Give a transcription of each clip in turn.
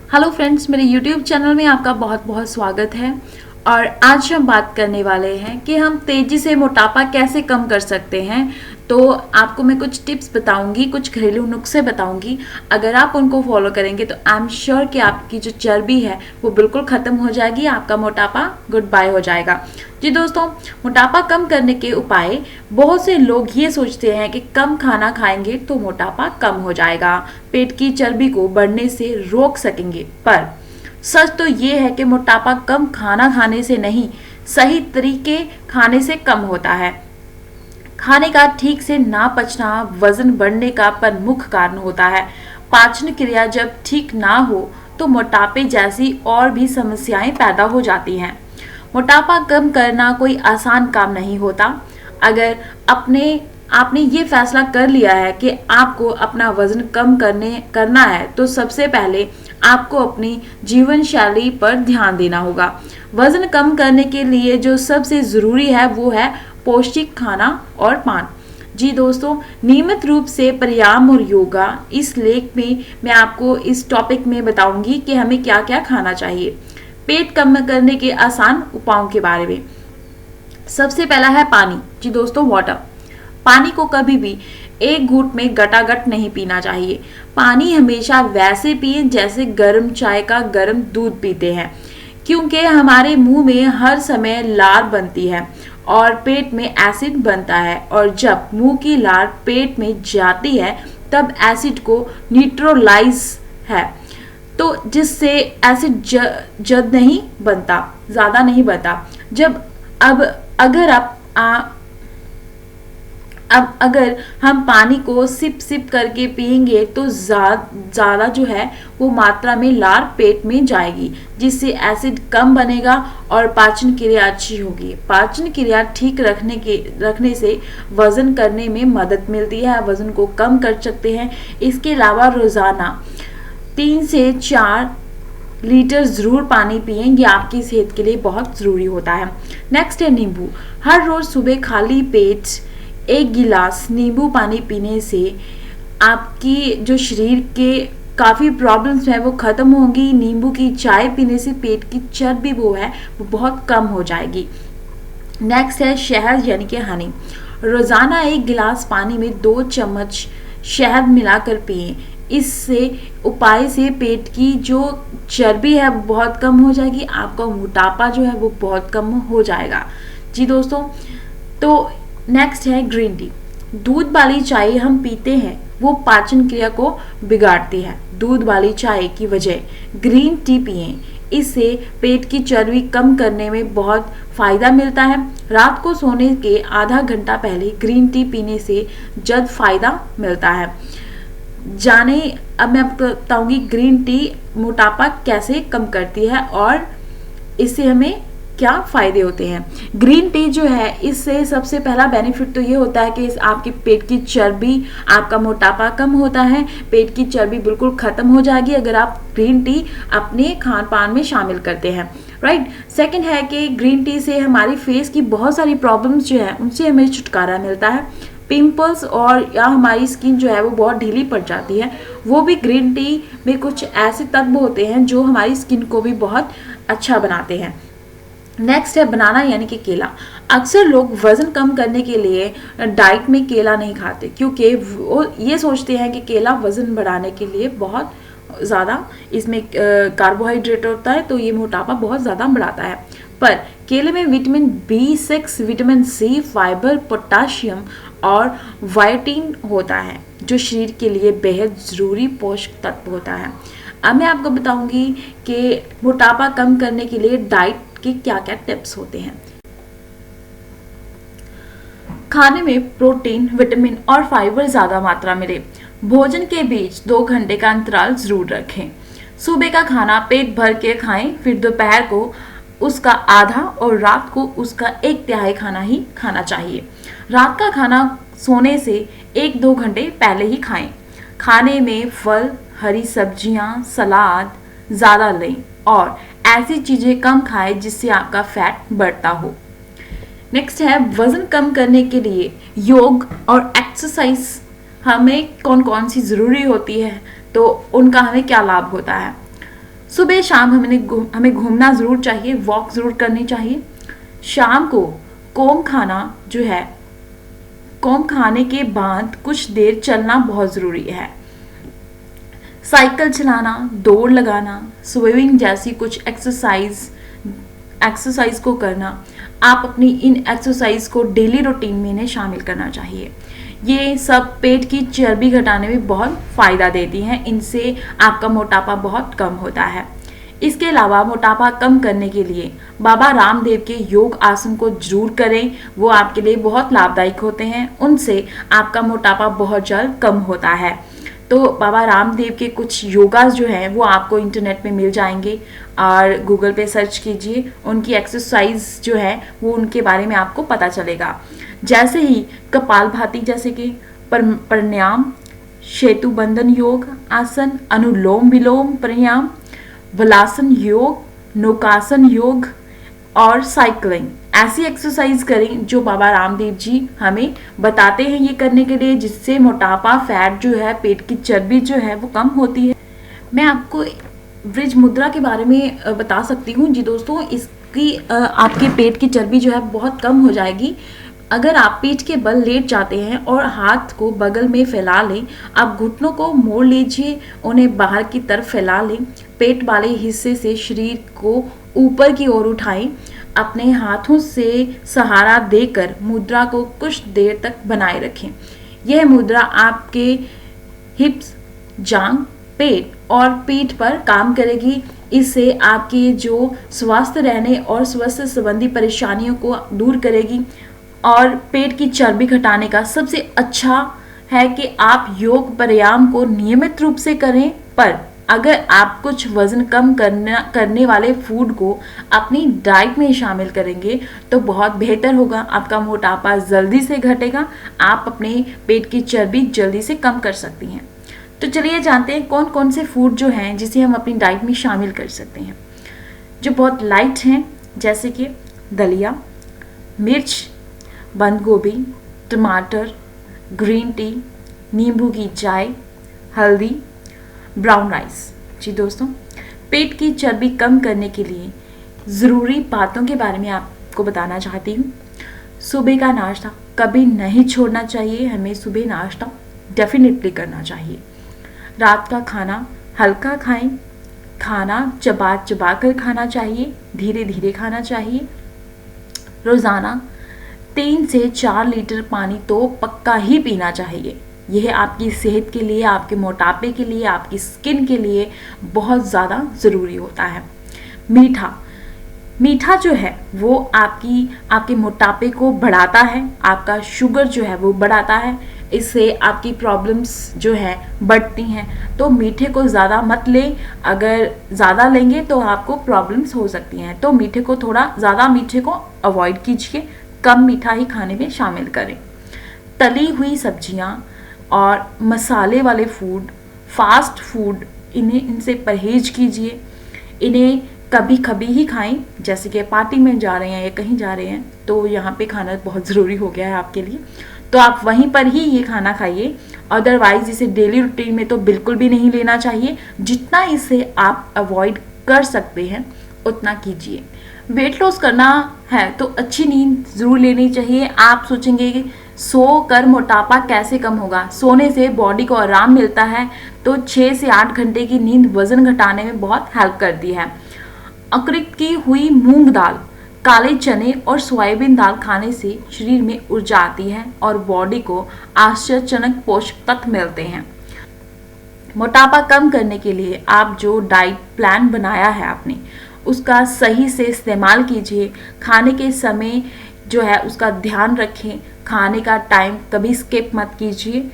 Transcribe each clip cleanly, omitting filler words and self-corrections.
Hello friends, मेरे YouTube channel में आपका बहुत बहुत स्वागत है। और आज हम बात करने वाले हैं कि हम तेज़ी से मोटापा कैसे कम कर सकते हैं। तो आपको मैं कुछ टिप्स बताऊंगी, कुछ घरेलू नुस्खे बताऊंगी। अगर आप उनको फॉलो करेंगे तो आई एम श्योर कि आपकी जो चर्बी है वो बिल्कुल ख़त्म हो जाएगी, आपका मोटापा गुड बाय हो जाएगा। जी दोस्तों, मोटापा कम करने के उपाय, बहुत से लोग ये सोचते हैं कि कम खाना खाएंगे तो मोटापा कम हो जाएगा, पेट की चर्बी को बढ़ने से रोक सकेंगे। पर सच तो ये है कि मोटापा कम खाना खाने से नहीं, सही तरीके खाने से कम होता है। खाने का ठीक से ना पचना वजन बढ़ने का प्रमुख कारण होता है। पाचन क्रिया जब ठीक ना हो तो मोटापे जैसी और भी समस्याएं पैदा हो जाती हैं। मोटापा कम करना कोई आसान काम नहीं होता। अगर आपने ये फैसला कर लिया है कि आपको अपना वजन कम करना है तो सबसे पहले आपको अपनी जीवन शैली पर ध्यान देना होगा। वजन कम करने के लिए जो सबसे ज़रूरी है वो है पौष्टिक खाना और पान। जी दोस्तों, नियमित रूप से प्राणायाम और योगा, इस लेख में मैं आपको इस टॉपिक में बताऊंगी कि हमें क्या क्या खाना चाहिए। पेट कम करने के आसान उपायों के बारे में सबसे पहला है पानी। जी दोस्तों, वाटर। पानी को कभी भी एक घूंट में गटागट नहीं पीना चाहिए। पानी हमेशा वैसे पिए जैसे गर्म चाय का गर्म दूध पीते हैं, क्योंकि हमारे मुंह में हर समय लार बनती है और पेट में एसिड बनता है, और जब मुंह की लार पेट में जाती है तब एसिड को न्यूट्रलाइज है, तो जिससे एसिड जद नहीं बनता, ज़्यादा नहीं बनता। जब अब अगर हम पानी को सिप सिप करके पिएंगे तो ज़्यादा जो है वो मात्रा में लार पेट में जाएगी, जिससे एसिड कम बनेगा और पाचन क्रिया अच्छी होगी। पाचन क्रिया ठीक रखने से वज़न करने में मदद मिलती है, वज़न को कम कर सकते हैं। इसके अलावा रोज़ाना 3 से 4 लीटर ज़रूर पानी पिएं, ये आपकी सेहत के लिए बहुत ज़रूरी होता है। नेक्स्ट है नींबू। हर रोज़ सुबह खाली पेट 1 गिलास नींबू पानी पीने से आपकी जो शरीर के काफ़ी प्रॉब्लम्स हैं वो ख़त्म होंगी। नींबू की चाय पीने से पेट की चर्बी वो बहुत कम हो जाएगी। नेक्स्ट है शहद यानी कि हनी। रोज़ाना 1 गिलास पानी में 2 चम्मच शहद मिलाकर पिएं। इससे उपाय से पेट की जो चर्बी है बहुत कम हो जाएगी, आपका मोटापा जो है वो बहुत कम हो जाएगा। जी दोस्तों, तो नेक्स्ट है ग्रीन टी। दूध वाली चाय हम पीते हैं वो पाचन क्रिया को बिगाड़ती है। दूध वाली चाय की वजह ग्रीन टी पिएं, इससे पेट की चर्बी कम करने में बहुत फ़ायदा मिलता है। रात को सोने के आधा घंटा पहले ग्रीन टी पीने से जल्द फ़ायदा मिलता है। अब मैं आपको बताऊंगी ग्रीन टी मोटापा कैसे कम करती है और इससे हमें क्या फ़ायदे होते हैं। ग्रीन टी जो है, इससे सबसे पहला बेनिफिट तो ये होता है कि आपके पेट की चर्बी, आपका मोटापा कम होता है, पेट की चर्बी बिल्कुल ख़त्म हो जाएगी अगर आप ग्रीन टी अपने खान पान में शामिल करते हैं, राइट। सेकंड है कि ग्रीन टी से हमारी फेस की बहुत सारी प्रॉब्लम्स जो है उनसे हमें छुटकारा मिलता है। पिंपल्स और या हमारी स्किन जो है वो बहुत ढीली पड़ जाती है, वो भी ग्रीन टी में कुछ ऐसे तत्व होते हैं जो हमारी स्किन को भी बहुत अच्छा बनाते हैं। नेक्स्ट है बनाना यानी कि केला। अक्सर लोग वज़न कम करने के लिए डाइट में केला नहीं खाते, क्योंकि वो ये सोचते हैं कि केला वज़न बढ़ाने के लिए बहुत ज़्यादा इसमें कार्बोहाइड्रेट होता है, तो ये मोटापा बहुत ज़्यादा बढ़ाता है। पर केले में vitamin B6, vitamin C, fibre, potassium और वाइटिन होता है, जो शरीर के लिए बेहद ज़रूरी पोषक तत्व होता है। अब मैं आपको बताऊंगी कि मोटापा कम करने के लिए डाइट के क्या क्या टिप्स होते हैं। खाने में प्रोटीन, विटामिन और फाइबर ज़्यादा मात्रा में लें। भोजन के बीच 2 घंटे का अंतराल ज़रूर रखें। सुबह का खाना पेट भर के खाएं, फिर दोपहर को उसका आधा और रात को उसका 1/3 खाना ही खाना चाहिए। रात का खाना सोने से 1-2 घंटे पहले ही खाएं। खाने में फल, हरी सब्जियां, सलाद ज़्यादा लें और ऐसी चीज़ें कम खाएं जिससे आपका फैट बढ़ता हो। नेक्स्ट है वज़न कम करने के लिए योग और एक्सरसाइज हमें कौन कौन सी ज़रूरी होती है, तो उनका हमें क्या लाभ होता है। सुबह शाम हमें घूमना ज़रूर चाहिए, वॉक ज़रूर करनी चाहिए। शाम को कोम खाना जो है, कोम खाने के बाद कुछ देर चलना बहुत ज़रूरी है। साइकिल चलाना, दौड़ लगाना, स्विमिंग जैसी कुछ एक्सरसाइज को करना, आप अपनी इन एक्सरसाइज को डेली रूटीन में इन्हें शामिल करना चाहिए। ये सब पेट की चर्बी घटाने में बहुत फ़ायदा देती हैं, इनसे आपका मोटापा बहुत कम होता है। इसके अलावा मोटापा कम करने के लिए बाबा रामदेव के योग आसन को जरूर करें, वो आपके लिए बहुत लाभदायक होते हैं, उनसे आपका मोटापा बहुत जल्द कम होता है। तो बाबा रामदेव के कुछ योगास जो हैं वो आपको इंटरनेट में मिल जाएंगे और गूगल पे सर्च कीजिए, उनकी एक्सरसाइज जो है वो उनके बारे में आपको पता चलेगा। जैसे ही कपालभाति जैसे कि प्राणायाम, सेतु बंधन योग आसन, अनुलोम विलोम प्राणायाम, वलासन योग, नौकासन योग और साइकिलिंग, ऐसी एक्सरसाइज करें जो बाबा रामदेव जी हमें बताते हैं ये करने के लिए, जिससे मोटापा, फैट जो है, पेट की चर्बी जो है वो कम होती है। मैं आपको ब्रिज मुद्रा के बारे में बता सकती हूँ जी दोस्तों, इसकी आपके पेट की चर्बी जो है बहुत कम हो जाएगी। अगर आप पीठ के बल लेट जाते हैं और हाथ को बगल में फैला लें, आप घुटनों को मोड़ लीजिए, उन्हें बाहर की तरफ फैला लें, पेट वाले हिस्से से शरीर को ऊपर की ओर उठाएं, अपने हाथों से सहारा देकर मुद्रा को कुछ देर तक बनाए रखें। यह मुद्रा आपके हिप्स, जांघ, पेट और पीठ पर काम करेगी। इससे आपकी जो स्वस्थ रहने और स्वास्थ्य संबंधी परेशानियों को दूर करेगी। और पेट की चर्बी घटाने का सबसे अच्छा है कि आप योग प्राणायाम को नियमित रूप से करें, पर अगर आप कुछ वजन कम करने वाले फूड को अपनी डाइट में शामिल करेंगे तो बहुत बेहतर होगा, आपका मोटापा जल्दी से घटेगा, आप अपने पेट की चर्बी जल्दी से कम कर सकती हैं। तो चलिए जानते हैं कौन कौन से फूड जो हैं जिसे हम अपनी डाइट में शामिल कर सकते हैं, जो बहुत लाइट हैं, जैसे कि दलिया, मिर्च, बंद गोभी, टमाटर, ग्रीन टी, नींबू की चाय, हल्दी, ब्राउन राइस। जी दोस्तों, पेट की चर्बी कम करने के लिए ज़रूरी बातों के बारे में आपको बताना चाहती हूँ। सुबह का नाश्ता कभी नहीं छोड़ना चाहिए, हमें सुबह नाश्ता डेफिनेटली करना चाहिए। रात का खाना हल्का खाएं, खाना चबा चबा कर खाना चाहिए, धीरे धीरे खाना चाहिए। रोज़ाना 3 से 4 लीटर पानी तो पक्का ही पीना चाहिए। यह आपकी सेहत के लिए, आपके मोटापे के लिए, आपकी स्किन के लिए बहुत ज़्यादा ज़रूरी होता है। मीठा जो है वो आपके मोटापे को बढ़ाता है, आपका शुगर जो है वो बढ़ाता है, इससे आपकी प्रॉब्लम्स जो है बढ़ती हैं। तो मीठे को ज़्यादा मत लें, अगर ज़्यादा लेंगे तो आपको प्रॉब्लम्स हो सकती हैं। तो मीठे को थोड़ा ज़्यादा मीठे को अवॉइड कीजिए, कम मीठा ही खाने में शामिल करें। तली हुई सब्जियां और मसाले वाले फूड, फास्ट फूड, इनसे परहेज कीजिए। इन्हें कभी कभी ही खाएं, जैसे कि पार्टी में जा रहे हैं या कहीं जा रहे हैं तो यहाँ पे खाना बहुत ज़रूरी हो गया है आपके लिए, तो आप वहीं पर ही ये खाना खाइए। अदरवाइज इसे डेली रूटीन में तो बिल्कुल भी नहीं लेना चाहिए। जितना इसे आप अवॉइड कर सकते हैं उतना कीजिए। वेट लॉस करना है तो अच्छी नींद ज़रूर लेनी चाहिए। आप सोचेंगे कि सो कर मोटापा कैसे कम होगा, सोने से बॉडी को आराम मिलता है, तो 6 से 8 घंटे की नींद वजन घटाने में बहुत हेल्प करती है। अकृत की हुई मूंग दाल, काले चने और सोयाबीन दाल खाने से शरीर में ऊर्जा आती है और बॉडी को आश्चर्यजनक पोषक तत्व मिलते हैं। मोटापा कम करने के लिए आप जो डाइट प्लान बनाया है आपने, उसका सही से इस्तेमाल कीजिए। खाने के समय जो है उसका ध्यान रखें, खाने का टाइम कभी स्किप मत कीजिए।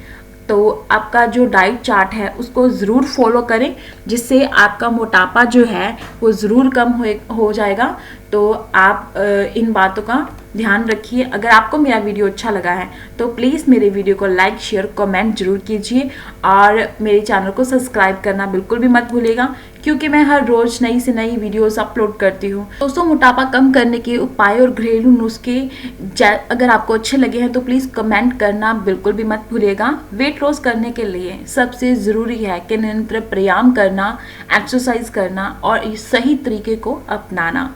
तो आपका जो डाइट चार्ट है उसको ज़रूर फॉलो करें, जिससे आपका मोटापा जो है वो ज़रूर कम हो जाएगा। तो आप इन बातों का ध्यान रखिए। अगर आपको मेरा वीडियो अच्छा लगा है तो प्लीज़ मेरे वीडियो को लाइक शेयर कमेंट जरूर कीजिए और मेरे चैनल को सब्सक्राइब करना बिल्कुल भी मत भूलिएगा, क्योंकि मैं हर रोज़ नई से नई वीडियोस अपलोड करती हूँ। दोस्तों, मोटापा कम करने के उपाय और घरेलू नुस्खे अगर आपको अच्छे लगे हैं तो प्लीज़ कमेंट करना बिल्कुल भी मत भूलिएगा। वेट लॉस करने के लिए सबसे ज़रूरी है कि निरंतर व्यायाम करना, एक्सरसाइज करना और सही तरीके को अपनाना।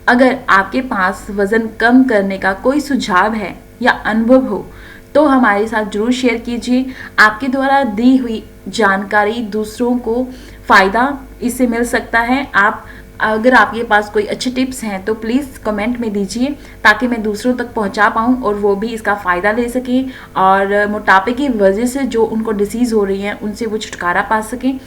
अगर आपके पास वज़न कम करने का कोई सुझाव है या अनुभव हो तो हमारे साथ जरूर शेयर कीजिए। आपके द्वारा दी हुई जानकारी दूसरों को फ़ायदा इससे मिल सकता है। अगर आपके पास कोई अच्छे टिप्स हैं तो प्लीज़ कमेंट में दीजिए, ताकि मैं दूसरों तक पहुंचा पाऊं और वो भी इसका फ़ायदा ले सकें और मोटापे की वजह से जो उनको डिसीज़ हो रही है उनसे वो छुटकारा पा सकें।